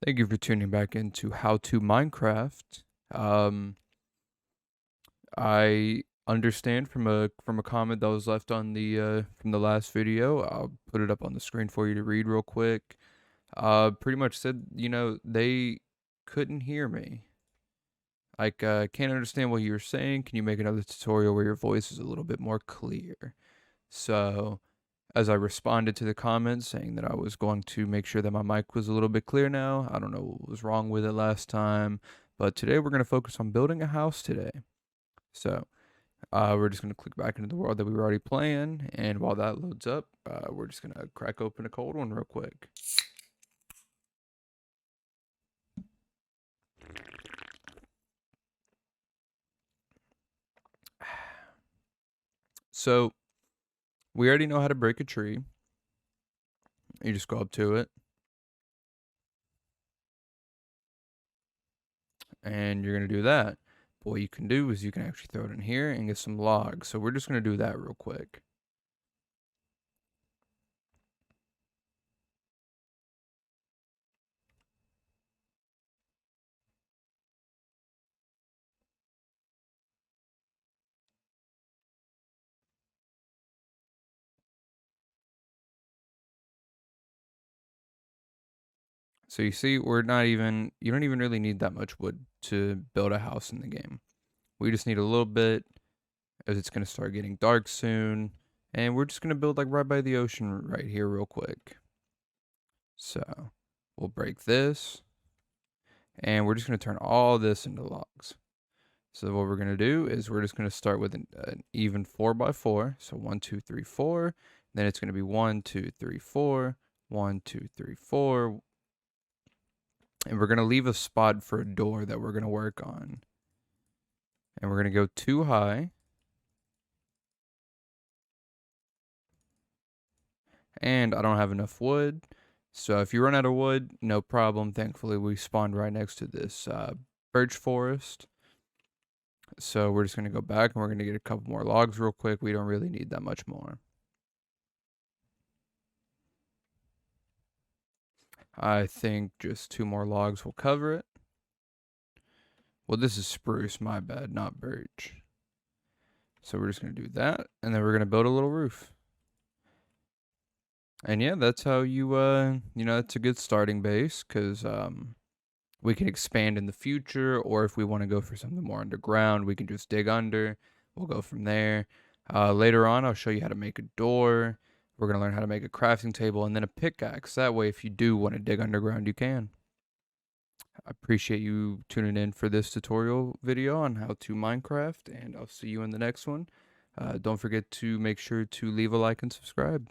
Thank you for tuning back into How to Minecraft. Um, I understand from a comment that was left on the from the last video. I'll put it up on the screen for you to read real quick. Pretty much said, they couldn't hear me. Like, can't understand what you were saying. Can you make another tutorial where your voice is a little bit more clear? So, as I responded to the comments saying that I was going to make sure that my mic was a little bit clear now. I don't know what was wrong with it last time, but today we're going to focus on building a house today. So, we're just going to click back into the world that we were already playing, and while that loads up, we're just going to crack open a cold one real quick. So, we already know how to break a tree. You just go up to it, and you're going to do that. But what you can do is you can actually throw it in here and get some logs. So we're just going to do that real quick. So you see, you don't even really need that much wood to build a house in the game. We just need a little bit, as it's going to start getting dark soon. And we're just going to build like right by the ocean right here real quick. So we'll break this. And we're just going to turn all this into logs. So what we're going to do is we're just going to start with an even 4x4. So 1, 2, 3, 4. Then it's going to be 1, 2, 3, 4. 1, 2, 3, 4. And we're going to leave a spot for a door that we're going to work on. And we're going to go too high. And I don't have enough wood. So if you run out of wood, no problem. Thankfully, we spawned right next to this birch forest. So we're just going to go back and we're going to get a couple more logs real quick. We don't really need that much more. I think just 2 more logs will cover it. Well, this is spruce, my bad, not birch. So we're just going to do that. And then we're going to build a little roof. And yeah, that's how it's a good starting base because we can expand in the future, or if we want to go for something more underground, we can just dig under. We'll go from there. Later on, I'll show you how to make a door. We're going to learn how to make a crafting table and then a pickaxe. That way, if you do want to dig underground, you can. I appreciate you tuning in for this tutorial video on how to Minecraft, and I'll see you in the next one. Don't forget to make sure to leave a like and subscribe.